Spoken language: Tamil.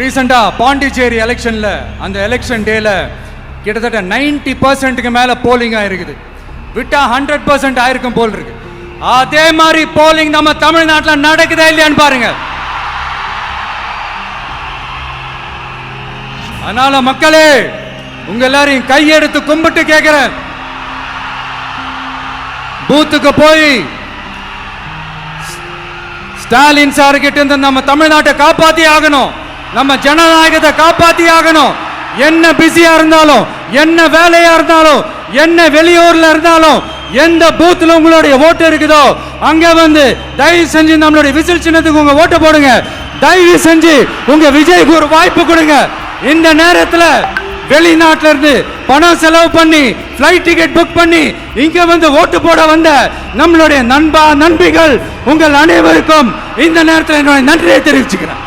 ரீசெண்டா பாண்டிச்சேரி எலெக்ஷன்ல அந்த எலெக்ஷன் டேல கிட்டத்தட்ட 90% மேல போலிங் ஆயிருக்குது. விட்டா 100% ஆயிருக்கும் போல் இருக்கு. அதே மாதிரி போலிங் நம்ம தமிழ்நாட்டில் நடக்குதா இல்லையான்னு பாருங்க. அதனால மக்களே, உங்க எல்லாரையும் கையெடுத்து கும்பிட்டு கேட்கிறேன், பூத்துக்கு போய் ஸ்டாலின் சார் கிட்ட இருந்து நம்ம தமிழ்நாட்டை காப்பாத்தி ஆகணும், நம்ம ஜனநாயகத்தை காப்பாத்தி ஆகணும். என்ன பிஸியா இருந்தாலும், என்ன வேலையா இருந்தாலும், என்ன வெளியூர்ல இருந்தாலும், எந்த பூத்துல உங்களுடைய ஓட்டு இருக்குதோ அங்க வந்து தயவு செஞ்சு நம்மளுடைய விசில் சின்னத்துக்கு உங்க ஓட்டு போடுங்க. தயவு செஞ்சு உங்க விஜய்க்கு ஒரு வாய்ப்பு கொடுங்க. இந்த நேரத்தில் வெளிநாட்டில இருந்து பணம் செலவு பண்ணி ஃப்ளைட் டிக்கெட் புக் பண்ணி இங்க வந்து ஓட்டு போட வந்த நம்மளுடைய நண்பிகள் உங்கள் அனைவருக்கும் இந்த நேரத்தில் என்னுடைய நன்றியை தெரிவிச்சுக்கிறேன்.